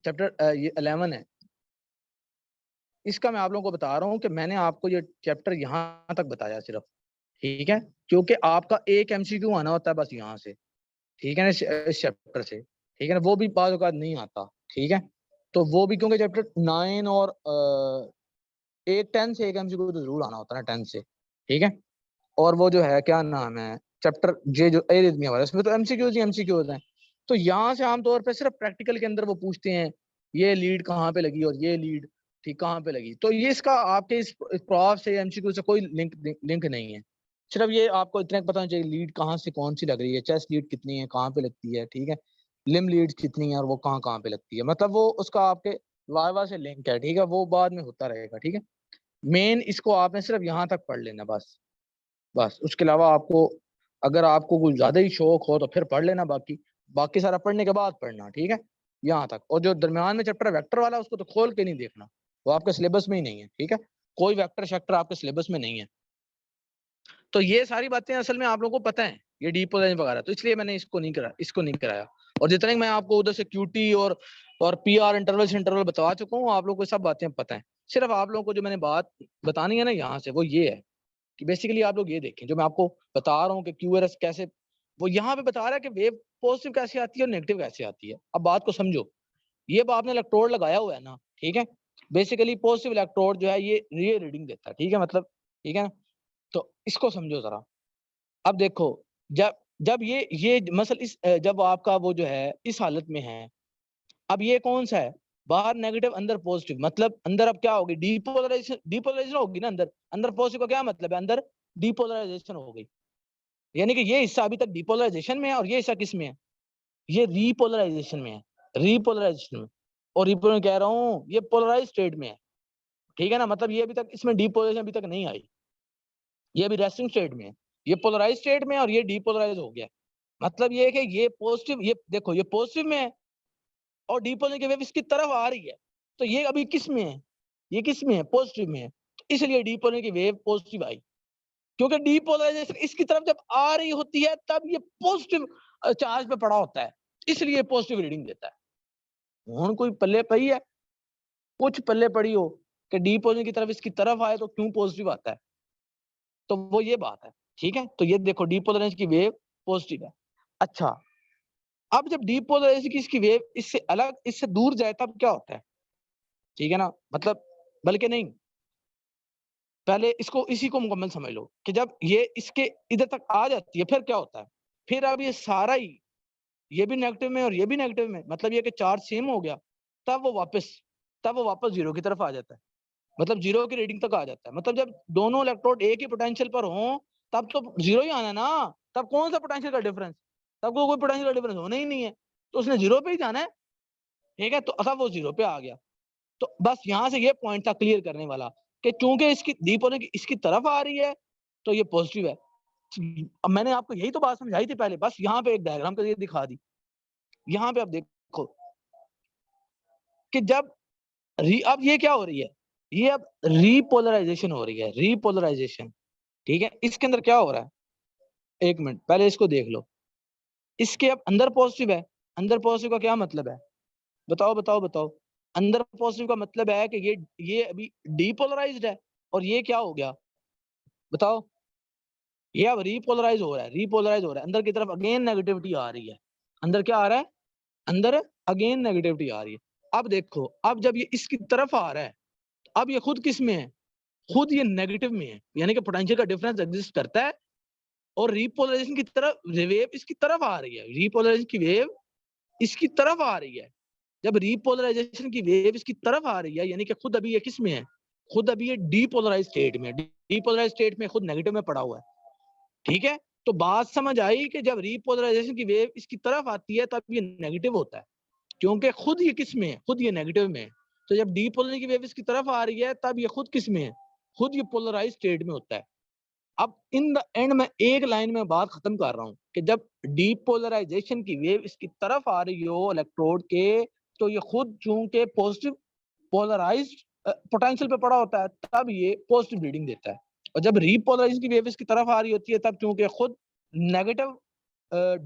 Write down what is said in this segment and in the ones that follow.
Chapter ये 11 है, इसका मैं आप लोगों को बता रहा हूँ कि मैंने आपको ये चैप्टर यहाँ तक बताया सिर्फ, ठीक है, क्योंकि आपका एक एमसीक्यू आना होता है बस यहाँ से, ठीक है ना, इस चैप्टर से, ठीक है ना, वो भी बाज़ औक़ात नहीं आता, ठीक है, तो वो भी क्योंकि चैप्टर 9 और 10 से एक एमसीक्यू तो जरूर आना होता है ना 10 से, ठीक है, और वो जो है क्या नाम है चैप्टर जे जो एरिथमिया वाला, उसमें तो एमसीक्यूज ही एमसीक्यूज हैं। तो यहाँ से आमतौर पे सिर्फ प्रैक्टिकल के अंदर वो पूछते हैं ये लीड कहाँ पे लगी और ये लीड ठीक कहाँ पे लगी, तो ये इसका आपके इस प्रॉफ से एमसीक्यू से कोई लिंक नहीं है। सिर्फ ये आपको इतना पता होना चाहिए लीड कहाँ से कौन सी लग रही है, चेस्ट लीड कितनी है, कहाँ पे लगती है, ठीक है, लिम लीड कितनी है और वो कहाँ कहाँ पे लगती है, मतलब वो उसका आपके वाइवा से लिंक है, ठीक है, वो बाद में होता रहेगा, ठीक है। मेन इसको आपने सिर्फ यहाँ तक पढ़ लेना बस, बस उसके अलावा आपको अगर आपको कुछ ज्यादा ही शौक हो तो फिर पढ़ लेना, बाकी बाकी सारा पढ़ने के बाद पढ़ना, ठीक है, यहाँ तक। और जो दरमियान में चैप्टर वेक्टर वाला उसको तो खोल के नहीं देखना, वो आपके सिलेबस में ही नहीं है, ठीक है, कोई वेक्टर शेक्टर आपके सिलेबस में नहीं है। तो ये सारी बातें असल में आप लोगों को पता है, ये डीपोलराइजेशन वगैरह, तो इसलिए मैंने इसको नहीं कराया। और जितने मैं आपको उधर से क्यूटी और पीआर इंटरवल से इंटरवल बता चुका हूँ, आप लोगों को सब बातें पता है। सिर्फ आप लोगों को जो मैंने बात बतानी है ना यहाँ से, वो ये है कि बेसिकली आप लोग ये देखें जो मैं आपको बता रहा हूँ कि क्यूआरएस कैसे, वो यहाँ पे बता रहा है कि वेव पॉजिटिव कैसे आती है और नेगेटिव कैसे आती है। अब बात को समझो, ये आपने इलेक्ट्रोड लगाया हुआ है ना, ठीक है, बेसिकली पॉजिटिव इलेक्ट्रोड जो है ये रीडिंग देता है, ठीक है, मतलब ठीक है ना, तो इसको समझो जरा। अब देखो, जब जब ये मसल इस जब आपका वो जो है इस हालत में है, अब ये कौन सा है, बाहर नेगेटिव अंदर पॉजिटिव, मतलब अंदर अब क्या होगी, डीपोलराइजेशन होगी ना, अंदर अंदर पॉजिटिव का क्या मतलब है, अंदर डीपोलराइजेशन हो गई, यानी कि ये हिस्सा अभी तक डीपोलराइजेशन में है और ये हिस्सा किस में है, ये रीपोलराइजेशन में है, रीपोलराइजेशन में। और रीपोलराइजेशन कह रहा हूँ ये पोलराइज स्टेट में है, ठीक है ना, मतलब ये अभी तक इसमें डीपोलराइजेशन अभी तक नहीं आई, ये अभी रेस्टिंग स्टेट में है, ये पोलराइज स्टेट में और ये डीपोलराइज हो गया। मतलब ये है कि ये पॉजिटिव, ये देखो ये पॉजिटिव में है और डीपोलराइजेशन की वेव इसकी तरफ आ रही है, तो ये अभी किस में है, ये किस में है, पॉजिटिव में है, तो इसलिए डीपोलराइजेशन की वेव पॉजिटिव आई, क्योंकि डीपोलराइजेशन इसकी तरफ जब आ रही होती है तब ये पॉजिटिव चार्ज पे पड़ा होता है, इसलिए पॉजिटिव रीडिंग देता है। हुन कोई पल्ले पई है, कुछ पल्ले पड़ी हो कि डीपोलराइजेशन की तरफ इसकी तरफ आए तो क्यों पॉजिटिव आता है, तो वो ये बात है, ठीक है। तो ये देखो डीपोलराइजेशन की वेव पॉजिटिव है। अच्छा, अब जब डीपोलराइजेशन की इसकी वेव इससे अलग, इससे दूर जाए तब क्या होता है, ठीक है ना, मतलब बल्कि नहीं, पहले इसको इसी को मुकम्मल समझ लो कि जब ये इसके इधर तक आ जाती है फिर क्या होता है, फिर अब ये सारा ही ये भी नेगेटिव में और ये भी नेगेटिव में, मतलब ये कि चार्ज सेम हो गया, तब वो वापस जीरो की तरफ आ जाता है, मतलब जीरो की रीडिंग तक आ जाता है। मतलब जब दोनों इलेक्ट्रोड एक ही पोटेंशियल पर हों तब तो जीरो ही आना है ना, तब कौन सा पोटेंशियल का डिफरेंस, तब कोई पोटेंशियल का डिफरेंस होना ही नहीं है, तो उसने जीरो पे ही जाना है, ठीक है, तो अब वो जीरो पे आ गया। तो बस यहाँ से ये पॉइंट था क्लियर करने वाला कि चूंकि इसकी डीपोलर की इसकी तरफ आ रही है तो ये पॉजिटिव है। अब मैंने आपको यही तो बात समझाई थी पहले, बस यहाँ पे एक डायग्राम करके दिखा दी। यहाँ पे आप देखो कि जब अब ये क्या हो रही है, ये अब रीपोलराइजेशन हो रही है, रीपोलराइजेशन, ठीक है। इसके अंदर क्या हो रहा है, एक मिनट पहले इसको देख लो, इसके अब अंदर पॉजिटिव है, अंदर पॉजिटिव का क्या मतलब है, बताओ बताओ बताओ। अंदर पॉजिटिव का मतलब है कि ये अभी डीपोलराइज्ड है और ये क्या हो गया, बताओ, ये अब रीपोलराइज हो रहा है, रीपोलराइज हो रहा है, अंदर की तरफ अगेन नेगेटिविटी आ रही है, अंदर क्या आ रहा है, अंदर अगेन नेगेटिविटी आ रही है। अब देखो, अब जब ये इसकी तरफ आ रहा है, अब ये खुद किस में है, खुद ये नेगेटिव में है, यानी कि पोटेंशियल का डिफरेंस एग्जिस्ट करता है और रीपोलराइजेशन की तरफ वेव इसकी तरफ आ रही है, रीपोलराइजेशन की वेव इसकी तरफ आ रही है। जब रीपोलराइजेशन की वेव इसकी तरफ आ रही है, यानी कि खुद अभी ये किस में है, खुद अभी ये डीपोलराइज स्टेट में, डीपोलराइज स्टेट में खुद नेगेटिव में पड़ा हुआ है, ठीक है। तो बात समझ आई कि जब रीपोलराइजेशन की वेव इसकी तरफ आती है तब ये नेगेटिव होता है, क्योंकि खुद ये किस में है, खुद ये नेगेटिव में है। तो जब डीपोलराइजेशन की वेव इसकी तरफ आ रही है तब ये खुद किस में है, खुद ये पोलराइज स्टेट में होता है। अब इन द एंड में एक लाइन में बात खत्म कर रहा हूं कि जब डीपोलराइजेशन की वेव इसकी तरफ आ रही हो इलेक्ट्रोड के, तो ये खुद चूंकि पॉजिटिव पोलराइज्ड पोटेंशियल पे पड़ा होता है तब ये पॉजिटिव रीडिंग देता है। और जब रीपोलराइजेशन की वेव इसकी तरफ आ रही होती है तब चूंकि खुद नेगेटिव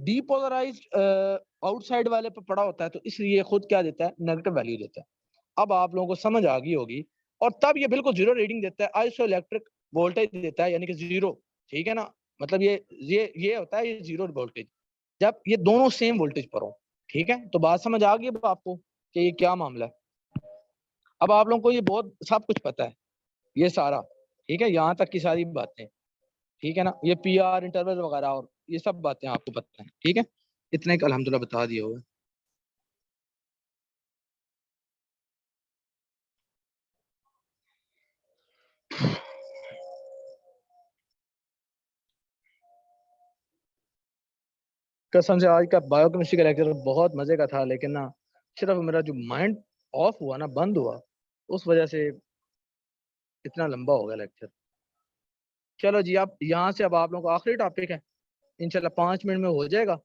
डीपोलराइज्ड आउटसाइड वाले पे पड़ा होता है, तो इसलिए खुद क्या देता है, नेगेटिव वैल्यू देता है। अब आप लोगों को समझ आ गई होगी। और तब ये बिल्कुल जीरो रीडिंग देता है, आइसो इलेक्ट्रिक वोल्टेज देता है, यानी कि जीरो। ठीक है ना, मतलब ये होता है ये जीरो वोल्टेज, जब ये दोनों सेम वोल्टेज पर हो। ठीक है, तो बात समझ आ गई अब आपको कि ये क्या मामला है। अब आप लोगों को ये बहुत सब कुछ पता है, ये सारा। ठीक है, यहाँ तक की सारी बातें। ठीक है ना, ये PR इंटरवल वगैरह और ये सब बातें आपको पता है। ठीक है, इतने का अल्हम्दुलिल्लाह बता दिए हुए। कसम से आज का बायोकेमिस्ट्री का लेक्चर बहुत मजे का था, लेकिन ना सिर्फ मेरा जो माइंड ऑफ हुआ ना, बंद हुआ, उस वजह से इतना लंबा हो गया लेक्चर। चलो जी, अब यहाँ से अब आप लोगों का आखिरी टॉपिक है, इंशाल्लाह 5 मिनट में हो जाएगा,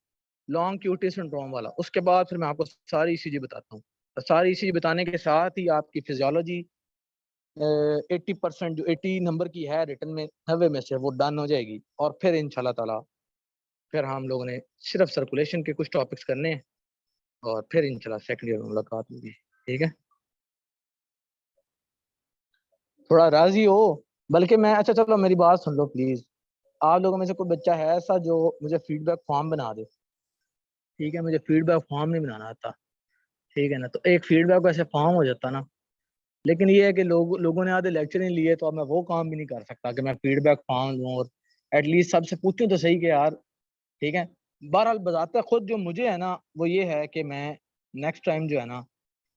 लॉन्ग क्यूटी सिंड्रोम वाला। उसके बाद फिर मैं आपको सारी ECG बताता हूँ। और सारी ECG बताने के साथ ही आपकी फिजियोलॉजी 80%, जो 80 नंबर की है रिटर्न में, 90 में से वो डन हो जाएगी। और फिर इंशाल्लाह ताला फिर हम लोगों ने सिर्फ सर्कुलेशन के कुछ टॉपिक्स करने हैं, और फिर इंशाल्लाह सेकंड ईयर में मुलाकात होगी। ठीक है, थोड़ा राजी हो। बल्कि मैं, अच्छा चलो मेरी बात सुन लो प्लीज। आप लोगों में से कोई बच्चा है ऐसा जो मुझे फीडबैक फॉर्म बना दे? ठीक है, मुझे फीडबैक फॉर्म नहीं बनाना आता। ठीक है ना, तो एक फीडबैक वैसे फॉर्म हो जाता ना। लेकिन ये है कि लोगों ने आधे लेक्चर नहीं लिए, तो अब मैं वो काम भी नहीं कर सकता कि मैं फीडबैक फॉर्म लूँ और एटलीस्ट सबसे पूछूं तो सही कि यार। ठीक है, बहरहाल बताते खुद जो मुझे है ना, वो ये है कि मैं नेक्स्ट टाइम जो है ना,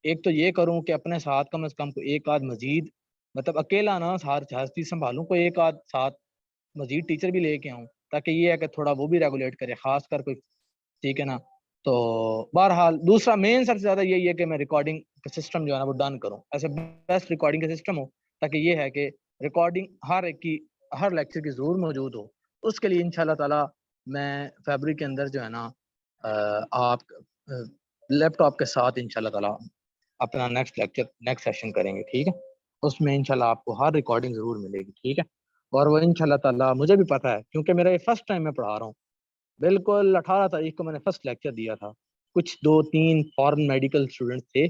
एक तो ये करूं कि अपने साथ कम से कम को एक आध मजीद, मतलब अकेला ना हर चीज संभालूं, कोई एक आध साथ मजीद टीचर भी लेके आऊं, ताकि ये है कि थोड़ा वो भी रेगुलेट करे, खास कर कोई। ठीक है ना, तो बहरहाल दूसरा मेन सबसे ज्यादा यही है कि मैं रिकॉर्डिंग का सिस्टम जो है ना वो डन करूं, ऐसे बेस्ट रिकॉर्डिंग का सिस्टम हो, ताकि ये है कि रिकॉर्डिंग हर एक की, हर लेक्चर की जरूर मौजूद हो। उसके लिए इंशाल्लाह ताला मैं फरवरी के अंदर जो है ना, आप लैपटॉप के साथ इंशाल्लाह ताला अपना नेक्स्ट लेक्चर, नेक्स्ट सेशन करेंगे। ठीक है, उसमें इंशाल्लाह आपको हर रिकॉर्डिंग जरूर मिलेगी। ठीक है, और वो इंशाल्लाह ताला मुझे भी पता है, क्योंकि मेरा ये फर्स्ट टाइम मैं पढ़ा रहा हूँ। बिल्कुल 18 तारीख को मैंने फर्स्ट लेक्चर दिया था। कुछ 2-3 फॉरेन मेडिकल स्टूडेंट थे,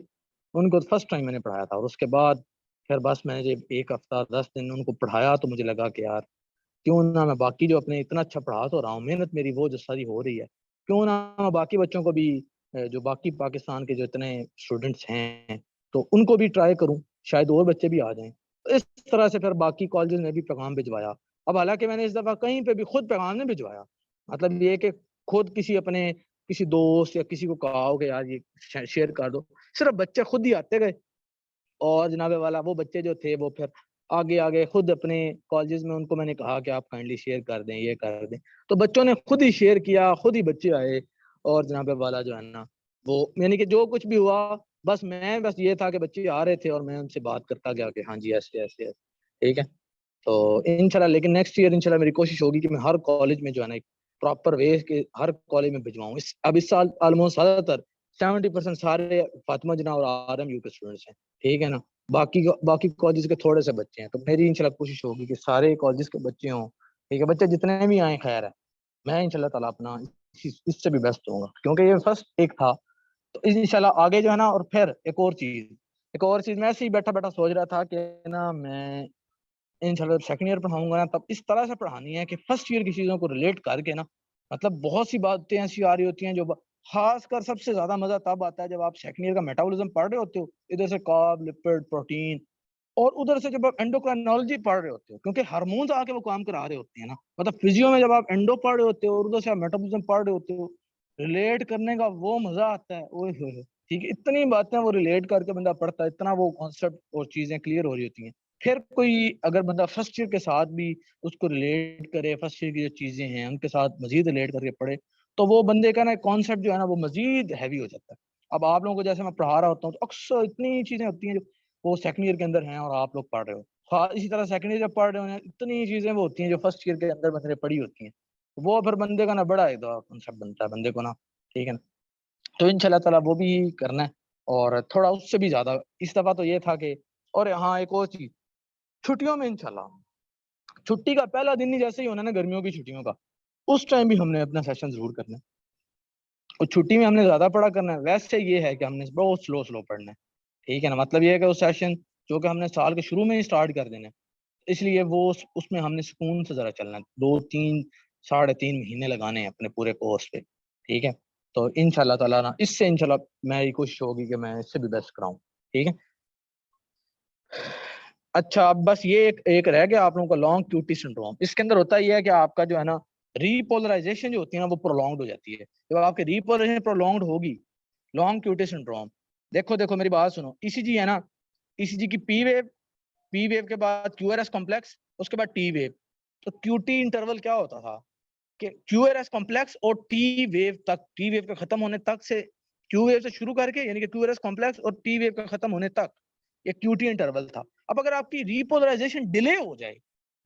उनको फर्स्ट टाइम मैंने पढ़ाया था। और उसके बाद फिर बस मैंने जब 1 हफ्ता 10 दिन उनको पढ़ाया, तो मुझे लगा कि यार क्यों ना मैं बाकी जो अपने इतना अच्छा पढ़ा तो रहा हूँ, मेहनत मेरी वो जो सारी हो रही है, क्यों ना मैं बाकी बच्चों को भी, जो बाकी पाकिस्तान के जो इतने स्टूडेंट्स हैं, तो उनको भी ट्राई करूँ, शायद और बच्चे भी आ जाएं। तो इस तरह से फिर बाकी कॉलेज में भी पैगाम भिजवाया। अब हालांकि मैंने इस दफ़ा कहीं पे भी खुद पैगाम नहीं भिजवाया, मतलब ये कि खुद किसी अपने किसी दोस्त या किसी को कहा हो कि यार ये शेयर कर दो, सिर्फ बच्चे खुद ही आते गए। और जनाबे वाला वो बच्चे जो थे वो फिर आगे आगे खुद अपने कॉलेजेस में, उनको मैंने कहा कि आप काइंडली शेयर कर दें, ये कर दें, तो बच्चों ने खुद ही शेयर किया, खुद ही बच्चे आए। और जनाबे वाला जो है ना, वो यानी कि जो कुछ भी हुआ, बस ये था कि बच्चे आ रहे थे और मैं उनसे बात करता गया कि हाँ जी ऐसे ऐसे ऐसे। ठीक है, तो इंशाल्लाह, लेकिन नेक्स्ट ईयर इंशाल्लाह मेरी कोशिश होगी कि मैं हर कॉलेज में जो है ना एक प्रॉपर वे के हर कॉलेज में भिजवाऊँ। अब इस साल ऑलमोस्ट ज्यादातर 70% सारे फातिमा जना और RMU के स्टूडेंट्स हैं। ठीक है ना, बाकी कॉलेज के थोड़े से बच्चे हैं, तो मेरी इंशाल्लाह कोशिश होगी कि सारे कॉलेज के बच्चे हों। ठीक है, बच्चे जितने भी आए खैर है, मैं इंशाल्लाह ताला अपना इससे भी बेस्ट दूंगा, क्योंकि ये फर्स्ट एक था। तो इंशाल्लाह आगे जो है ना, और फिर एक और चीज मैं ऐसे ही बैठा बैठा सोच रहा था कि ना मैं इंशाल्लाह सेकंड ईयर पढ़ाऊंगा ना, तब इस तरह से पढ़ानी है कि फर्स्ट ईयर की चीजों को रिलेट करके ना, मतलब बहुत सी बातें ऐसी आ रही होती हैं जो खासकर सबसे ज्यादा मजा तब आता है जब आप सेकंड ईयर का मेटाबॉलिज्म पढ़ रहे होते हो, इधर से कार्ब, लिपिड, प्रोटीन, और उधर से जब आप एंडोक्राइनोलॉजी पढ़ रहे होते हो, क्योंकि हार्मोन्स आके वो काम करा रहे होते हैं ना। मतलब फिजियो में जब आप एंडो पढ़ रहे होते हो और उधर से आप मेटाबॉलिज्म पढ़ रहे होते हो, रिलेट करने का वो मजा आता है, ओए होए। ठीक है, इतनी बातें वो रिलेट करके बंदा पढ़ता है, इतना वो कॉन्सेप्ट और चीजें क्लियर हो रही होती हैं। फिर कोई अगर बंदा फर्स्ट ईयर के साथ भी उसको रिलेट करे, फर्स्ट ईयर की जो चीजें हैं उनके साथ मजीद रिलेट करके पढ़े, तो वो बंदे का ना कॉन्सेप्ट जो है ना वो मजीद हैवी हो जाता है। अब आप लोगों को जैसे मैं पढ़ा रहा होता हूँ, तो अक्सर इतनी चीजें होती हैं जो वो सेकंड ईयर के अंदर हैं और आप लोग पढ़ रहे हो। हाँ, इसी तरह सेकंड ईयर जब पढ़ रहे हो, इतनी चीजें वो होती हैं जो फर्स्ट ईयर के अंदर मैंने पढ़ी होती हैं। वो फिर बंदे का ना बड़ा एक कॉन्सेप्ट बनता है बंदे को ना। ठीक है ना, तो इंशाल्लाह ताला वो भी करना है। और थोड़ा उससे भी ज्यादा इस दफा तो ये था कि, और हाँ एक और चीज, छुट्टियों में इंशाल्लाह, छुट्टी का पहला दिन ही जैसे ही होना ना गर्मियों की छुट्टियों का, उस टाइम भी हमने अपना सेशन जरूर करना है। और छुट्टी में हमने ज्यादा पढ़ा करना है, वैसे ये है कि हमने बहुत स्लो स्लो पढ़ना है, ठीक है ना। मतलब ये है कि वो सेशन जो कि हमने साल के शुरू में ही स्टार्ट कर देना है, इसलिए वो उसमें हमने सुकून से जरा चलना है, 2 3 3.5 महीने लगाने हैं अपने पूरे कोर्स पे, ठीक है। तो इंशाल्लाह ताला ना, इससे इंशाल्लाह मेरी कोशिश होगी कि मैं इससे भी बेस्ट कराऊं, ठीक है। अच्छा, अब बस ये एक रह गया आप लोगों का लॉन्ग क्यूटी सिंड्रोम। इसके अंदर होता ही है कि आपका जो है ना रीपोलराइजेशन जो होती है ना वो प्रोलॉन्ग्ड हो जाती है। जब आपकी रीपोलराइजेशन प्रोलॉन्ग्ड होगी, लॉन्ग क्यूटी सिंड्रोम, देखो देखो मेरी बात सुनो, ईसीजी है ना, ईसीजी की पी वेव के बाद क्यूआरएस कॉम्प्लेक्स, उसके बाद टी वेव। तो क्यूटी इंटरवल क्या होता था कि क्यूआरएस कॉम्प्लेक्स और टी वेव तक, टी वेव के खत्म होने तक से, क्यू वेव से शुरू करके यानी कि क्यूआरएस कॉम्प्लेक्स और टी वेव का खत्म होने तक ये क्यूटी इंटरवल था। अब अगर आपकी रिपोलराइजेशन डिले हो जाए,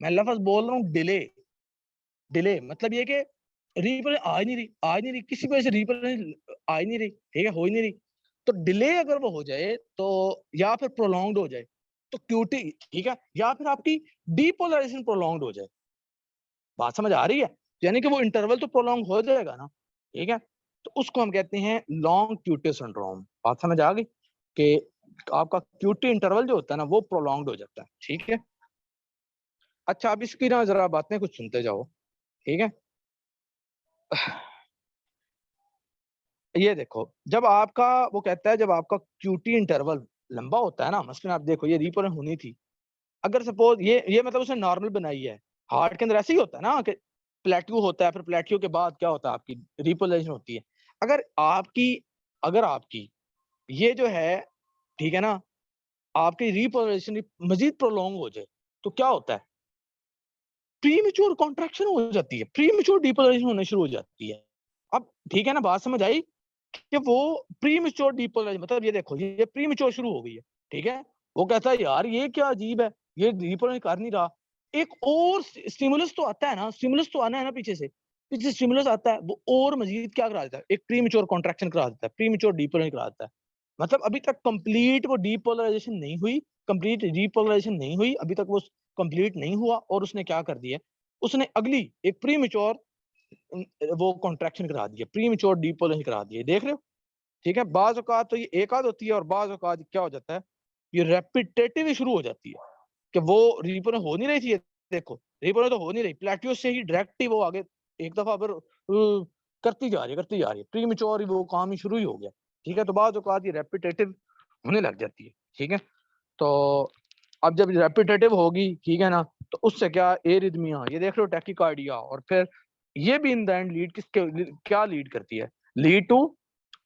मैं लफ्ज बोल रहा हूँ डिले, डिले मतलब ये कि रिपोल आ नहीं रही किसी वजह से, रिपोल आ ही नहीं रही, ठीक है, हो ही नहीं रही, तो डिले अगर वो हो जाए तो, या फिर प्रोलॉन्ग्ड हो जाए तो क्यूटी, ठीक है, या फिर आपकी डीपोलराइजेशन प्रोलॉन्ग्ड हो जाए। बात समझ आ रही है? यानी कि वो इंटरवल तो प्रोलॉन्ग हो जाएगा ना, ठीक है। तो उसको हम कहते हैं लॉन्ग क्यूटी सिंड्रोम। बात समझ आ गई कि आपका क्यूटी इंटरवल जो होता है ना वो प्रोलॉन्ग्ड हो जाता है, ठीक है। अच्छा, अब इसकी ना जरा बातें कुछ सुनते जाओ, ठीक है। ये देखो, जब आपका, वो कहता है जब आपका क्यूटी इंटरवल लंबा होता है ना, मसलन आप देखो ये रीपोल होनी थी, अगर सपोज ये मतलब उसने नॉर्मल बनाई है, हार्ट के अंदर ऐसे ही होता है ना कि प्लेट्यू होता है, फिर प्लेट्यू के बाद क्या होता है आपकी रिपोलेशन होती है। अगर आपकी अगर आपकी ये जो है, ठीक है ना, आपकी रिपोलेशन मजीद प्रोलॉन्ग हो जाए तो क्या होता है, प्रीमेच्योर कॉन्ट्रैक्शन हो जाती है, प्रीमेच्योर डिपोलराइजेशन होना शुरू हो जाती है। अब ठीक है ना, बात समझ आई कि वो प्रीमेच्योर डिपोलराइजेशन, मतलब ये देखो ये प्रीमेच्योर शुरू हो गई है, ठीक है। वो कहता है यार ये क्या अजीब है, ये डिपोलराइजेशन कर नहीं रहा, एक और स्टिमुलस तो आता है ना, स्टिमुलस तो आना है ना पीछे से, पीछे स्टिमुलस आता है, वो और मजीद क्या करा देता है, एक प्रीमेच्योर कॉन्ट्रैक्शन करा देता है, प्रीमेच्योर डिपोलराइजेशन करा देता है। मतलब अभी तक कंप्लीट वो डिपोलराइजेशन नहीं हुई, कंप्लीट डिपोलराइजेशन नहीं हुई, अभी तक वो कंप्लीट नहीं हुआ, और उसने क्या कर दिया, उसने अगली एक प्रीमेच्योर वो कॉन्ट्रैक्शन करा दिया, प्रीमेच्योर डिपोलराइजेशन करा दिया, देख रहे हो, ठीक है। बाज औकात तो ये एक आध होती है, और बाज औकात क्या हो जाता है, ये रेपिटेटिव ही शुरू हो जाती है कि वो रिपोर्ट हो नहीं रही थी, देखो रिपोर्ट तो हो नहीं रही, प्लेट्यू से ही डायरेक्ट ही वो आगे एक दफा फिर करती जा रही है, प्रीमेच्योर ही वो काम ही शुरू ही हो गया, ठीक है। तो बाज औकात ये रेपिटेटिव होने लग जाती है, ठीक है। तो अब जब रेपिटेटिव होगी, ठीक है ना, तो उससे क्या एरिथमिया, ये देख लो टैकिकार्डिया, और फिर ये भी इन द एंड लीड किसके, क्या लीड करती है, lead to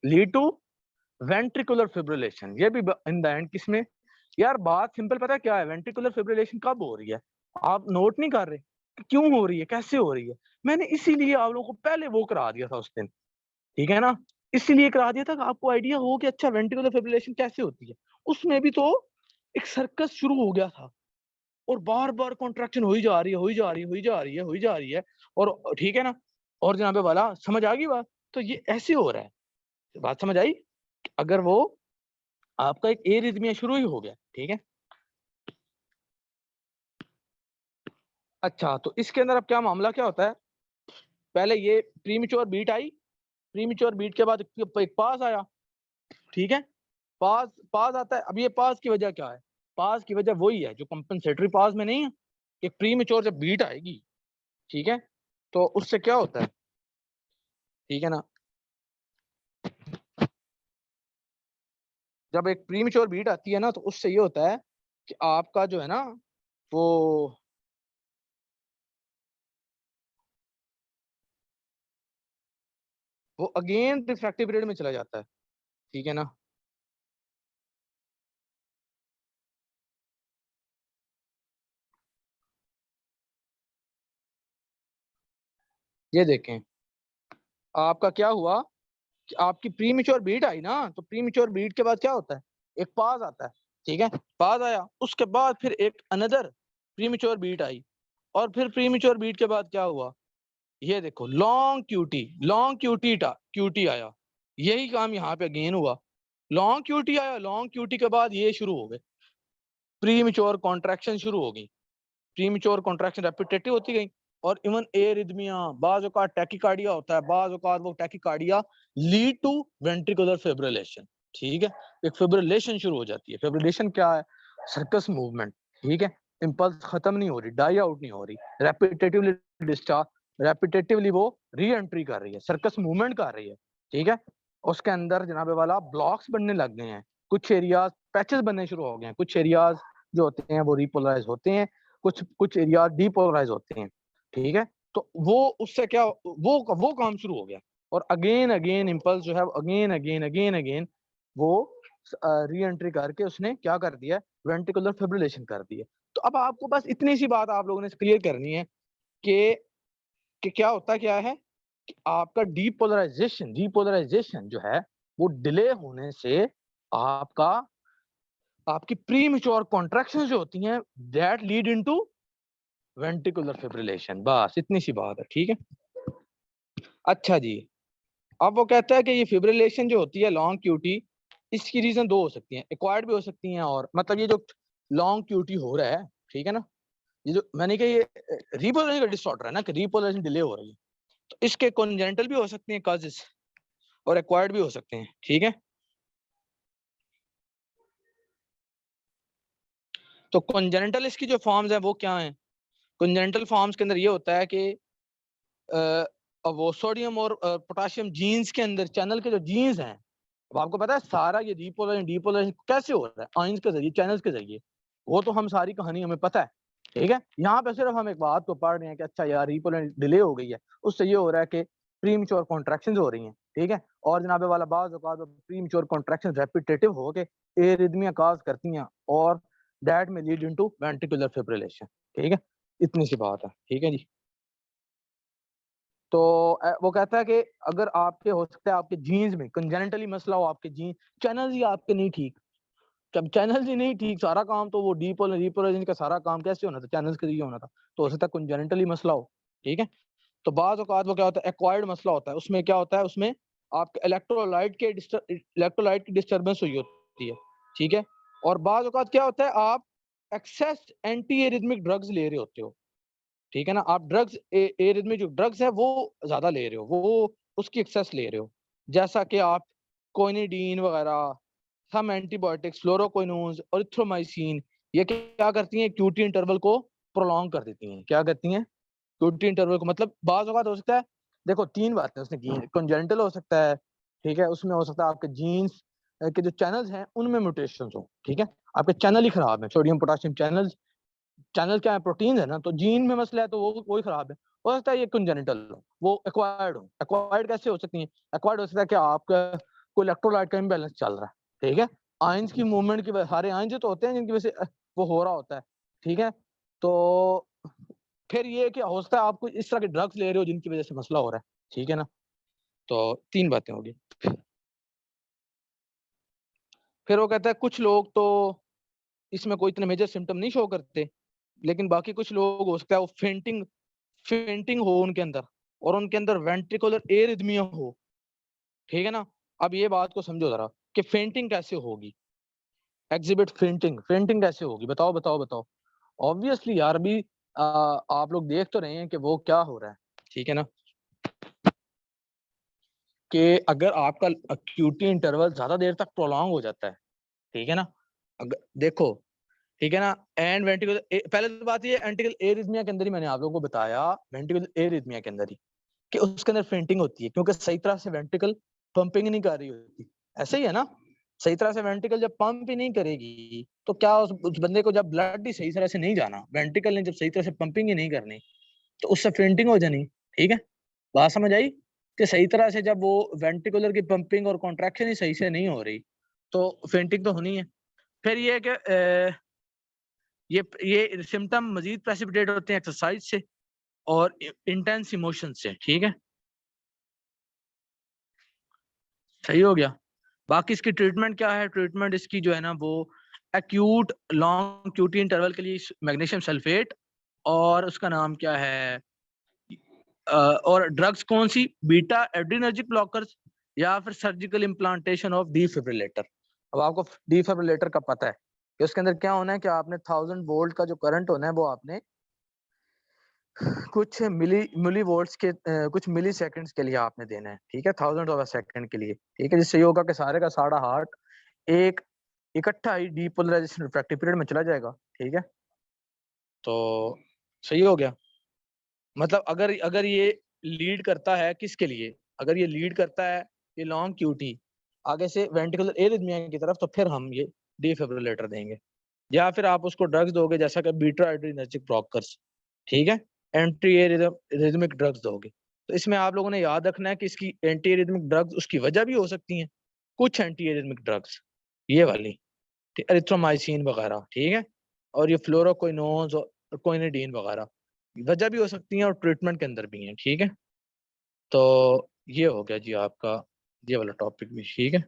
lead to ventricular fibrillation. ये भी इन द एंड किसमें, यार बात सिंपल पता है क्या है, वेंट्रिकुलर फिब्रिलेशन कब हो रही है, आप नोट नहीं कर रहे कि क्यों हो रही है, कैसे हो रही है। मैंने इसीलिए आप लोगों को पहले वो करा दिया था उस दिन, ठीक है ना, इसीलिए करा दिया था कि आपको आइडिया हो कि अच्छा वेंट्रिकुलर फिब्रिलेशन कैसे होती है। उसमें भी तो एक सर्कस शुरू हो गया था, और बार बार कॉन्ट्रैक्शन हो ही जा रही है, हो ही जा रही है, हो ही जा रही है, हो ही जा रही है, और ठीक है ना, और जनाबे वाला समझ आ गई बात। तो ये ऐसे हो रहा है, बात समझ आई, अगर वो आपका एक एरिथमिया शुरू ही हो गया, ठीक है। अच्छा, तो इसके अंदर अब क्या मामला क्या होता है, पहले ये प्रीमेच्योर बीट आई, प्रीमेच्योर बीट के बाद एक पास आया, ठीक है, पास पास आता है। अब ये पास की वजह क्या है, पास की वजह वही है जो कंपनसेटरी पास में नहीं है, कि प्रीमेच्योर जब बीट आएगी, ठीक है, तो उससे क्या होता है, ठीक है ना, जब एक प्रीमेच्योर बीट आती है ना, तो उससे ये होता है कि आपका जो है ना वो वो अगेन रिफ्रैक्टिव पीरियड में चला जाता है, ठीक है ना। ये देखें, आपका क्या हुआ कि आपकी प्रीमेच्योर बीट आई ना, तो प्रीमेच्योर बीट के बाद क्या होता है, एक पाज आता है, ठीक है, पाज आया, उसके बाद फिर एक अनदर प्रीमेच्योर बीट आई, और फिर प्रीमेच्योर बीट के बाद क्या हुआ, ये देखो लॉन्ग क्यूटी आया, यही काम यहाँ पे अगेन हुआ, लॉन्ग क्यूटी आया, लॉन्ग क्यूटी के बाद ये शुरू हो गए, प्रीमेच्योर कॉन्ट्रैक्शन शुरू हो गई, प्रीमेच्योर कॉन्ट्रैक्शन रेपिटेटिव होती गई, और इवन एरिथमिया, बाज औकात टैकीकार्डिया होता है, बाज औकात वो tachycardia lead to ventricular fibrillation. ठीक है, एक फिब्रिलेशन शुरू हो जाती है। फिब्रिलेशन क्या है? Circus movement. ठीक है, इंपल्स खत्म नहीं हो रही, डाई आउट नहीं हो रही, रेपिटेटिवली डिस्चार्ज, रेपिटेटिवली वो री एंट्री कर रही है, सर्कस मूवमेंट कर रही है। ठीक है, उसके अंदर जनाबे वाला ब्लॉक्स बनने लग गए हैं, कुछ एरियाज पैचेस बनने शुरू हो गए हैं, कुछ एरियाज जो होते हैं वो रिपोलराइज होते हैं, कुछ एरिया डीपोलराइज होते हैं। ठीक है, तो वो उससे क्या वो काम शुरू हो गया, और अगेन अगेन इंपल्स जो है अगेन अगेन अगेन अगेन वो री एंट्री करके उसने क्या कर दिया, वेंट्रिकुलर फिब्रिलेशन कर दिया। तो अब आपको बस इतनी सी बात आप लोगों ने क्लियर करनी है कि क्या होता क्या है कि आपका डीपोलराइजेशन जो है वो डिले होने से आपका आपकी प्रीमेच्योर कॉन्ट्रैक्शंस जो होती हैं that lead into ventricular fibrillation. बस इतनी सी बात है। ठीक है, अच्छा जी, अब वो कहता है कि ये फिब्रिलेशन जो होती है लॉन्ग क्यूटी, इसकी रीजन दो हो सकती हैं, एक्वायर्ड भी हो सकती हैं, और मतलब ये जो लॉन्ग क्यूटी हो रहा है, ठीक है ना, ये जो मैंने कहा ये रीपोलराइजेशन का डिसऑर्डर है ना, कि रीपोलराइजेशन डिले हो रही है, तो इसके कॉन्जेनिटल भी हो सकते हैं कॉजेस और एक्वायर्ड भी हो सकते हैं। ठीक है, तो कॉन्जेनिटल इसकी जो फॉर्म्स हैं वो क्या हैं? कॉन्जेनिटल फॉर्म्स के अंदर ये होता है कि वो सोडियम और पोटाशियम जीन्स के अंदर चैनल के जो जीन्स हैं, अब आपको पता है सारा ये डीपोलराइजेशन कैसे हो रहा है, आयंस के जरिए, चैनल्स के जरिए, वो तो हम सारी कहानी हमें पता है। ठीक है, यहाँ पे सिर्फ हम एक बात को पढ़ रहे हैं कि अच्छा यार रिपोलराइजेशन डिले हो गई है, उससे ये हो रहा है कि प्रीमेच्योर कॉन्ट्रैक्शंस हो रही हैं। ठीक है, और जनाबे वाला बाज औकात प्रीमेच्योर कॉन्ट्रैक्शन रेपिटेटिव हो के एरिथमिया काज करती हैं, और दैट में लीड इनटू वेंट्रिकुलर फिब्रिलेशन। ठीक है, इतनी सी बात है। ठीक है जी, तो वो कहता है कि अगर आपके हो सकता है आपके जीन्स में कंजेनिटली मसला हो, आपके जीन चैनल्स ही आपके नहीं ठीक, जब चैनल्स ही नहीं ठीक, सारा काम तो वो डीपोलराइजेशन का सारा काम कैसे होना था, चैनल्स के जरिए होना था, तो हो सकता है कंजेनिटली मसला हो। ठीक है, तो बाज़ औक़ात वो क्या होता है, एक्वायर्ड मसला होता है, उसमें क्या होता है, उसमें आपके इलेक्ट्रोलाइट की डिस्टर्बेंस हुई होती है। ठीक है, और बाज़ औक़ात क्या होता है, आप एक्सेस एंटी एरिथमिक ड्रग्स ले रहे होते हो। ठीक है ना, आप ड्रग्स एरिथमिक जो ड्रग्स है वो ज्यादा ले रहे हो, वो उसकी एक्सेस ले रहे हो, जैसा कि आप कोनिडीन वगैरह, some एंटीबायोटिक्स, फ्लोरोक्विनोन्स और इथ्रोमाइसिन, ये क्या करती हैं, क्यूटी इंटरवल को प्रोलॉन्ग कर देती हैं। क्या करती हैं? क्यूटी इंटरवल को, मतलब बाज़ औक़ात हो सकता है, देखो 3 बातें उसने की हैं, कंजेनिटल हो सकता है, ठीक है, उसमें हो सकता है आपके जीन्स के जो चैनल्स हैं उनमें म्यूटेशंस हो। ठीक है, आपके चैनल ही खराब है, सोडियम पोटेशियम चैनल्स, चैनल क्या है, प्रोटीन है ना, तो जीन में मसला है तो वो ही खराब है। हो सकता है ये कंजेनिटल हो, वो एक्वायर्ड हो। एक्वायर्ड कैसे हो सकती है? एक्वायर्ड हो सकता है कि आपका कोई इलेक्ट्रोलाइट का इम्बैलेंस चल रहा है। ठीक है, आयंस की मूवमेंट की वजह, सारे आयंस तो होते हैं जिनकी वजह से वो हो रहा होता है। ठीक है, तो फिर ये कि हो सकता है आप कुछ इस तरह के ड्रग्स ले रहे हो जिनकी वजह से मसला हो रहा है। ठीक है ना, तो 3 बातें होगी। फिर वो कहता है कुछ लोग तो इसमें कोई इतने मेजर सिम्टम नहीं शो करते, लेकिन बाकी कुछ लोग हो सकता है वो फेंटिंग हो उनके अंदर, और उनके अंदर वेंट्रिकुलर एरिथमिया हो। ठीक है ना, अब ये बात को समझो जरा कि फेंटिंग कैसे होगी, एग्जिबिट फेंटिंग कैसे होगी, बताओ बताओ बताओ। ऑब्वियसली यार, अभी आप लोग देख तो रहे हैं कि वो क्या हो रहा है। ठीक है ना, कि अगर आपका क्यूटी इंटरवल ज्यादा देर तक प्रोलॉन्ग हो जाता है, ठीक है ना, अगर देखो, ठीक है ना, एंड वेंट्रिकुलर पहले तो बात ये वेंट्रिकुलर एरिथमिया के अंदर ही मैंने आप लोगों को बताया, वेंट्रिकुलर एरिथमिया के अंदर ही कि उसके अंदर फेंटिंग होती है, क्योंकि सही तरह से वेंट्रिकल पंपिंग नहीं कर रही होती। ऐसे ही है ना, सही तरह से वेंट्रिकल जब पंप ही नहीं करेगी तो क्या उस बंदे को जब ब्लड ही सही तरह से नहीं जाना, वेंट्रिकल ने जब सही तरह से पंपिंग ही नहीं करनी, तो उससे फेंटिंग हो जानी। ठीक है, बात समझ आई? कि सही तरह से जब वो वेंट्रिकुलर की पंपिंग और कॉन्ट्रैक्शन ही सही से नहीं हो रही तो फेंटिंग तो होनी है। फिर ये है कि ये सिम्टम मजीद प्रेसिपिटेट होते हैं एक्सरसाइज से और इंटेंस इमोशन से। ठीक है, सही हो गया। बाकी इसकी ट्रीटमेंट क्या है? ट्रीटमेंट इसकी जो है ना वो एक्यूट लॉन्ग क्यूटी इंटरवल के लिए मैग्नीशियम सल्फेट, और उसका नाम क्या है, और ड्रग्स कौन सी, बीटा एड्रीनर्जिक ब्लॉकर्स या फिर सर्जिकल इम्प्लांटेशन ऑफ डिफिब्रिलेटर। अब आपको डिफिब्रिलेटर का पता है कि उसके अंदर क्या होना है कि आपने 1000 वोल्ट का जो करंट होना है वो आपने कुछ मिली वोल्ट्स के कुछ मिली सेकंड्स के लिए आपने देना है, ठीक है, थाउजेंड ऑफ सेकंड के लिए, ठीक है, जिससे ये होगा कि सारे का सारा हार्ट एक इकट्ठा ही डीपोलराइजेशन रिफ्रैक्टिव पीरियड में चला जाएगा, ठीक है। तो सही हो गया। मतलब अगर अगर ये लीड करता है किसके लिए, अगर ये लीड करता है ये लॉन्ग क्यूटी आगे से वेंट्रिकुलर एरिथमिया की तरफ, तो फिर हम ये डिफिब्रिलेटर देंगे, या फिर आप उसको ड्रग्स दोगे जैसा कि बीटा एड्रेनर्जिक ब्लॉकर्स, ठीक है, एंटी रिदमिक ड्रग्स दोगे। तो इसमें आप लोगों ने याद रखना है कि इसकी एंटी रिदमिक ड्रग्स उसकी वजह भी हो सकती हैं, कुछ एंटी रिदमिक ड्रग्स ये वाली, एरिथ्रोमाइसिन वगैरह, ठीक है, और ये फ्लोरोक्विनोज और क्विनिडीन वगैरह वजह भी हो सकती हैं और ट्रीटमेंट के अंदर भी हैं, ठीक है। तो ये हो गया जी आपका ये वाला टॉपिक भी, ठीक है।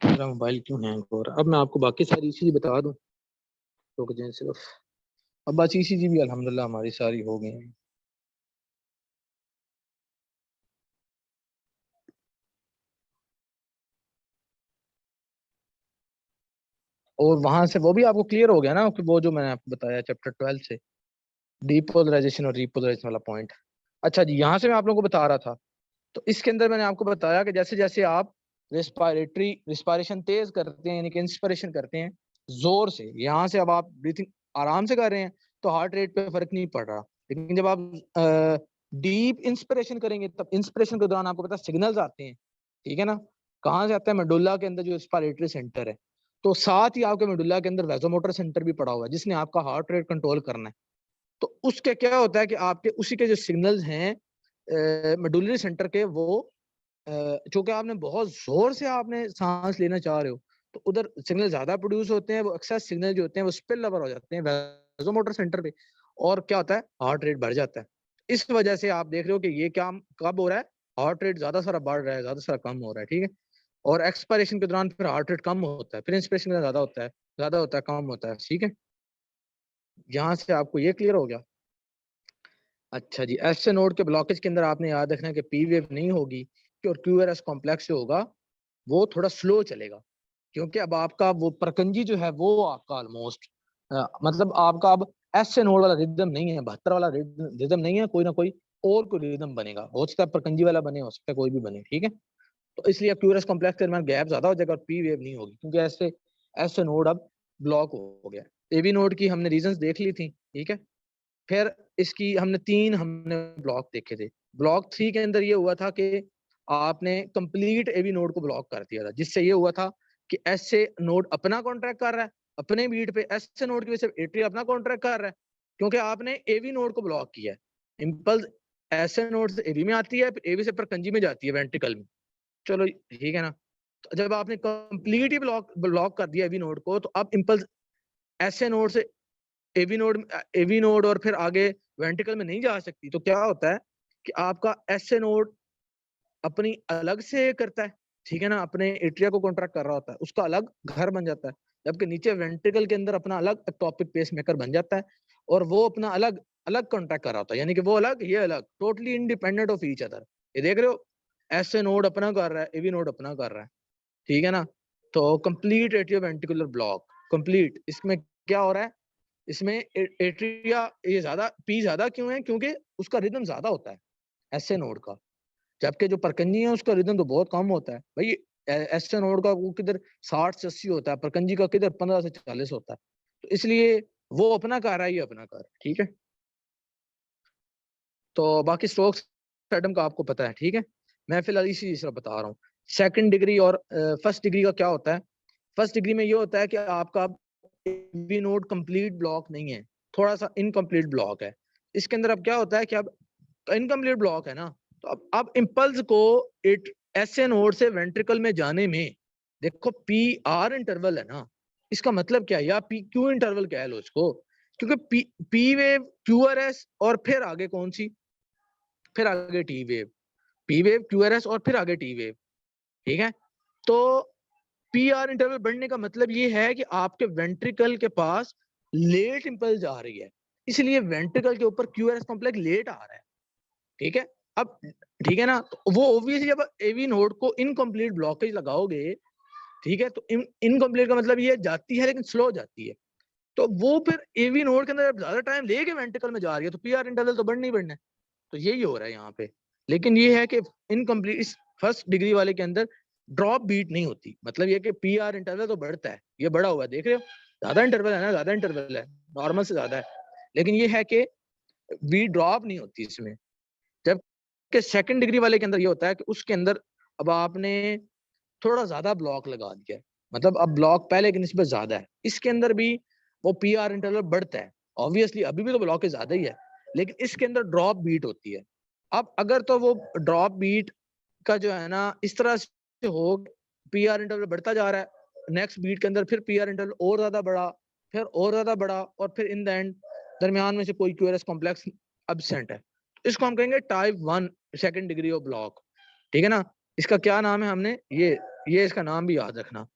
मेरा मोबाइल क्यों हैंग हो रहा है? अब मैं आपको बाकी सारी चीज़ बता दूं, रुक जाए सिर्फ। अब बस ईसीजी भी अल्हम्दुलिल्लाह हमारी सारी हो गई हैं। और वहां से वो भी आपको क्लियर हो गया ना कि वो जो मैंने आपको बताया चैप्टर 12 से, डीपोलराइजेशन और रीपोलराइजेशन वाला पॉइंट। अच्छा जी, यहाँ से मैं आप लोगों को बता रहा था, तो इसके अंदर मैंने आपको बताया कि जैसे जैसे आप रिस्पायरेशन तेज करते हैं, यानी कि इंस्पिरेशन करते हैं जोर से, यहाँ से अब आप ब्रीथिंग आराम से कर रहे हैं तो हार्ट रेट पे फर्क नहीं पड़ रहा। लेकिन जब आप डीप इंस्पिरेशन करेंगे, तब इंस्पिरेशन के दौरान आपको पता सिग्नल्स आते हैं, ठीक है ना, कहाँ से आता है, मेडुल्ला के अंदर जो रेस्पिरेटरी सेंटर है, तो साथ ही आपके मेडुल्ला के अंदर वैसोमोटर सेंटर भी पड़ा हुआ है जिसने आपका हार्ट रेट कंट्रोल करना है। तो उसके क्या होता है कि आपके उसी के जो सिग्नल्स हैं मेडुलरी सेंटर के, वो चूंकि आपने बहुत जोर से आपने सांस लेना चाह रहे हो, तो उधर सिग्नल ज्यादा प्रोड्यूस होते हैं, वो एक्सेस सिग्नल जो होते हैं वो स्पिल ओवर हो जाते हैं वैसोमोटर सेंटर पे, और क्या होता है, हार्ट रेट बढ़ जाता है। इस वजह से आप देख रहे हो कि ये क्या कब हो रहा है, हार्ट रेट ज्यादा सारा बढ़ रहा है, ज्यादा सारा कम हो रहा है, ठीक है। और एक्सपायरेशन के दौरान फिर हार्ट रेट कम होता है, फिर इंस्पिरेशन का ज्यादा होता है, ज्यादा होता है, कम होता है, ठीक है। यहाँ से आपको ये क्लियर हो गया। अच्छा जी, एसए नोड के ब्लॉकेज के अंदर आपने याद रखना है कि पी वेव नहीं होगी, और क्यूआरएस कॉम्प्लेक्स जो होगा वो थोड़ा स्लो चलेगा, क्योंकि अब आपका वो प्रकंजी जो है वो आपका ऑलमोस्ट मतलब आपका अब एसए नोड वाला रिदम नहीं है, 72 वाला रिदम नहीं है, कोई ना कोई और कोई रिदम बनेगा, हो सकता है प्रकंजी वाला बने, हो सकता है कोई भी बने, ठीक है। तो इसलिए क्यूआरएस कॉम्प्लेक्स के दरमियान गैप ज्यादा हो जाएगा और पी वेव नहीं होगी, क्योंकि ऐसे एसए नोड अब ब्लॉक हो गया। एबी नोड की हमने रीजंस देख ली थी, ठीक है। फिर इसकी हमने ब्लॉक देखे थे। ब्लॉक 3 के अंदर ये हुआ था कि आपने कंप्लीट एवी नोड को ब्लॉक कर दिया था, जिससे ये हुआ था कि एस ए नोड अपना कॉन्ट्रैक्ट कर रहा है अपने बीट पे, एस ए नोड की वजह से एट्री अपना कॉन्ट्रैक्ट कर रहा है, क्योंकि आपने एवी नोड को ब्लॉक किया है। इम्पल्स एस ए नोड से एवी में आती है, फिर एवी से परकंजी में जाती है वेंट्रिकल में, चलो ठीक है ना। तो जब आपने कंप्लीट ही ब्लॉक कर दिया एवी नोड को, तो अब इम्पल्स एस ए नोड से एवी नोड और फिर आगे वेंट्रिकल में नहीं जा सकती। तो क्या होता है कि आपका एस ए नोड अपनी अलग से करता है, ठीक है ना, अपने एट्रिया को कॉन्ट्रैक्ट कर रहा होता है, उसका अलग घर बन जाता है, जबकि नीचे वेंट्रिकल के अंदर अपना अलग एक्टोपिक पेसमेकर बन जाता है, और वो अपना अलग अलग कॉन्ट्रैक्ट कर रहा होता है, यानी कि वो अलग ये अलग, totally independent of each other. ये देख रहे हो, एस ए नोड अपना कर रहा है, एवी नोड अपना कर रहा है, ठीक है ना। तो complete atrio ventricular block complete, इसमें क्या हो रहा है, इसमें एट्रिया ये ज्यादा पी ज्यादा क्यों है, क्योंकि उसका रिदम ज्यादा होता है एस ए नोड का, जबकि जो परकंजी है उसका रिदम तो बहुत कम होता है भाई। एस ए नोड का वो किधर 60 से 80 होता है, परकंजी का किधर 15 से 40 होता है। तो इसलिए वो अपना कर रहा है, ये अपना कर रहा है, ठीक है। तो बाकी स्ट्रोक्स एटम का आपको पता है, ठीक है। मैं फिलहाल इसी चीज का बता रहा हूँ। सेकंड डिग्री और फर्स्ट डिग्री का क्या होता है। फर्स्ट डिग्री में ये होता है कि आपका बी नोड कंप्लीट ब्लॉक नहीं है, थोड़ा सा इनकम्प्लीट ब्लॉक है। इसके अंदर अब क्या होता है कि अब इनकम्प्लीट ब्लॉक है ना, तो अब इम्पल्स को एस ए नोड से वेंट्रिकल में जाने में, देखो पी आर इंटरवल है ना, इसका मतलब क्या है, या पी क्यू इंटरवल कह लो इसको, क्योंकि P wave Q R S और फिर आगे कौन सी, फिर आगे T wave, P wave Q R S और फिर आगे टी वेव, ठीक है। तो पी आर इंटरवल बढ़ने का मतलब ये है कि आपके वेंट्रिकल के पास लेट इंपल्स आ रही है, इसलिए वेंट्रिकल के ऊपर Q R S complex late आ रहा है, ठीक है। अब ठीक है ना, तो वो ऑब्वियसली जब एवी नोड को इनकम्प्लीट ब्लॉकेज लगाओगे, ठीक है, तो इनकम्प्लीट का मतलब ये जाती है लेकिन स्लो जाती है, तो वो फिर एवी नोड के अंदर ज्यादा टाइम लेके वेंट्रिकल में जा रही है, तो पीआर इंटरवल तो बढ़ना ही बढ़ना है। तो यही हो रहा है यहाँ पे। लेकिन ये है कि इनकम्प्लीट इस फर्स्ट डिग्री वाले के अंदर ड्रॉप बीट नहीं होती, मतलब ये कि पीआर इंटरवल तो बढ़ता है, ये बढ़ा हुआ है, देख रहे हो, ज्यादा इंटरवल है ना, ज्यादा इंटरवल है, नॉर्मल से ज्यादा है, लेकिन ये है कि बीट ड्रॉप नहीं होती इसमें। जबकि सेकंड डिग्री वाले के अंदर ये होता है कि उसके अंदर अब आपने थोड़ा ज्यादा ब्लॉक लगा दिया है, मतलब अब ब्लॉक पहले की निस्बत ज्यादा है, इसके अंदर भी वो पीआर इंटरवल बढ़ता है। ऑब्वियसली अभी भी तो ब्लॉक ज्यादा ही है, लेकिन इसके अंदर ड्रॉप बीट होती है। अब अगर तो वो ड्रॉप बीट का जो है ना इस तरह से हो, पीआर इंटरवल बढ़ता जा रहा है, नेक्स्ट बीट के अंदर फिर पीआर इंटरवल और ज्यादा बढ़ा, फिर और ज्यादा बढ़ा, और फिर इन द एंड दरमियान में से कोई क्यूआरएस कॉम्प्लेक्स एब्सेंट है, इसको हम कहेंगे type 1 second degree of block. ठीक है ना, इसका क्या नाम है, हमने ये इसका नाम भी याद रखना,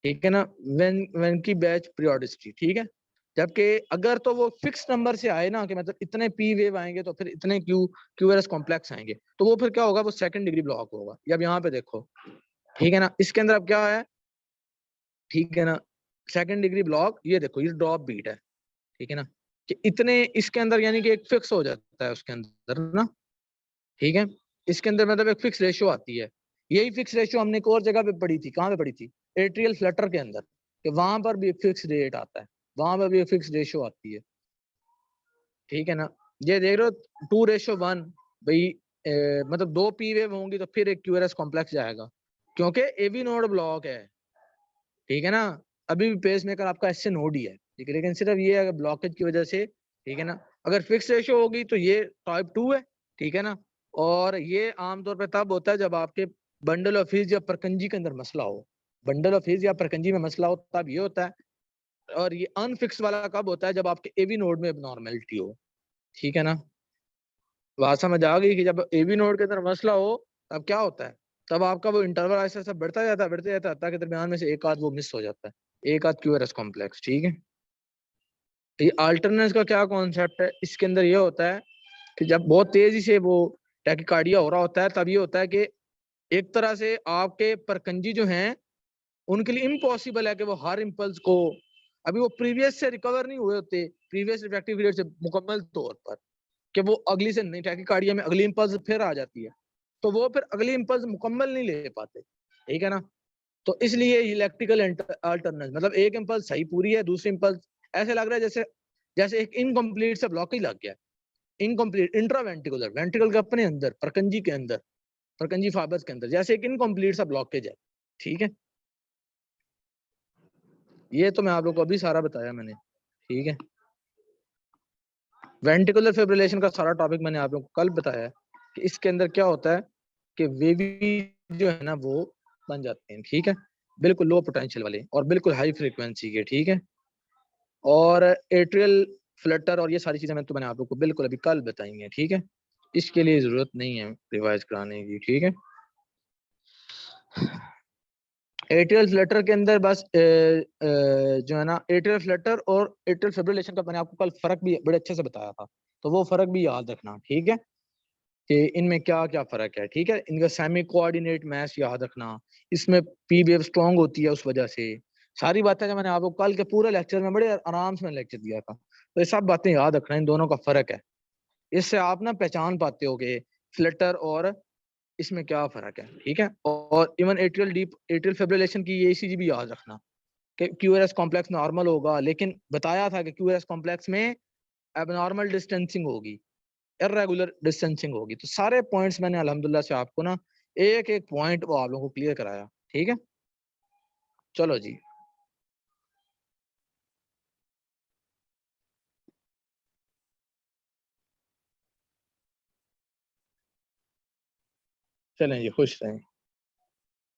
ठीक है ना, वेन की बैच पीरियोडिसिटी। ठीक है, जबकि अगर तो वो फिक्स नंबर से आए ना कि मतलब इतने पी वेव आएंगे तो फिर इतने क्यूआरएस कॉम्प्लेक्स आएंगे, तो वो फिर क्या होगा, वो सेकंड डिग्री ब्लॉक होगा। ये अब यहाँ पे देखो, ठीक है ना, इसके अंदर अब क्या है, ठीक है ना, सेकंड डिग्री ब्लॉक, ये देखो ये ड्रॉप बीट है, ठीक है ना, कि इतने इसके अंदर यानी कि एक फिक्स हो जाता है उसके अंदर ना, ठीक है, इसके अंदर मतलब एक फिक्स रेशियो आती है। यही फिक्स रेशियो हमने एक और जगह पे पढ़ी थी, कहाँ पे पढ़ी थी, एट्रियल फ्लटर के अंदर, कि वहां पर भी एक फिक्स रेट आता है, वहां पर भी एक फिक्स रेशियो आती है। ठीक है ना, ये देख रहे हो 2:1, भाई मतलब 2 पी वेव होंगी तो फिर एक क्यूआरएस कॉम्प्लेक्स जाएगा, क्योंकि एवी नोड ब्लॉक है। ठीक है ना, अभी भी पेस मेकर आपका ऐसे नोड ही है, ठीक है, लेकिन सिर्फ ये ब्लॉकेज की वजह से, ठीक है ना, अगर फिक्स रेशियो होगी तो ये टाइप 2 है। ठीक है ना, और ये आमतौर पर तब होता है जब आपके बंडल ऑफ हिज या परकंजी के अंदर मसला हो, बंडल ऑफ हिज या परकंजी में मसला हो तब ये होता है। और ये अनफिक्स वाला कब होता है, जब आपके एवी नोड में एबनॉर्मेलिटी हो। ठीक है ना, बात समझ आ गई कि जब एवी नोड के अंदर मसला हो तब क्या होता है, तब आपका वो इंटरवल ऐसा ऐसा बढ़ता जाता है ताकि दरमियान में से एक आध वो मिस हो जाता है, एक आध क्यूआरएस कॉम्प्लेक्स। ठीक है, ये अल्टरनेंस का क्या कॉन्सेप्ट है, इसके अंदर ये होता है कि जब बहुत तेजी से वो टैकिकार्डिया हो रहा होता है, तब ये होता है कि एक तरह से आपके परकंजी जो हैं उनके लिए इम्पॉसिबल है कि वो हर इम्पल्स को, अभी वो प्रीवियस से रिकवर नहीं हुए होते, प्रीवियस रिफ्रैक्टिव पीरियड से मुकम्मल तौर पर, कि वो अगली से नहीं, टैकिकार्डिया में अगली इम्पल्स फिर आ जाती है, तो वो फिर अगली इम्पल्स मुकम्मल नहीं ले पाते। ठीक है ना, तो इसलिए इलेक्ट्रिकल अल्टरनेंस मतलब एक इम्पल्स सही पूरी है, दूसरी इम्पल्स ऐसे लग रहा है जैसे जैसे एक इनकम्प्लीट से ब्लॉक ही लग गया, इनकम्प्लीट इंट्रावेंट्रिकुलर, वेंट्रिकल के अपने अंदर, परकंजी के अंदर, परकंजी फाइबर्स के अंदर, जैसे एक इनकम्प्लीट सा ब्लॉकेज है। ठीक है, ये तो मैं आप लोग को अभी सारा बताया मैंने। ठीक है, वेंट्रिकुलर फिब्रिलेशन का सारा टॉपिक मैंने आप लोग को कल बताया है कि इसके अंदर क्या होता है कि वेवी जो है ना वो बन जाते हैं। ठीक है, बिल्कुल लो पोटेंशियल वाले और बिल्कुल हाई फ्रीक्वेंसी के। ठीक है, और एट्रियल फ्लटर और ये सारी चीजें मैंने आप लोग को बिल्कुल अभी कल बताई हैं। ठीक है, इसके लिए जरूरत नहीं है रिवाइज कराने की। ठीक है, एट्रियल फ्लटर के अंदर बस जो है ना एट्रियल फ्लटर और एट्रियल फिब्रिलेशन का मैंने आपको कल फर्क भी बड़े अच्छे से बताया था, तो वो फर्क भी याद रखना। ठीक है, कि इनमें क्या क्या फर्क है। ठीक है, इनका सेमी कोऑर्डिनेट मैच याद रखना, इसमें पी वेव स्ट्रॉन्ग होती है उस वजह से, सारी बातें जो मैंने आपको कल के पूरे लेक्चर में बड़े आराम से मैंने लेक्चर दिया था, तो ये सब बातें याद रखना, इन दोनों का फर्क है, इससे आप ना पहचान पाते हो कि फ्लटर और इसमें क्या फर्क है। ठीक है, और इवन एट्रियल फिब्रिलेशन की ये ईसीजी भी याद रखना कि क्यूआरएस कॉम्प्लेक्स नॉर्मल होगा, लेकिन बताया था कि क्यूआरएस कॉम्प्लेक्स में एबनॉर्मल डिस्टेंसिंग होगी, इरेगुलर डिस्टेंसिंग होगी। तो सारे पॉइंट्स मैंने अल्हम्दुलिल्लाह से आपको ना एक एक पॉइंट वो आप लोगों को क्लियर कराया। ठीक है, चलो जी, चलें जी, खुश रहें।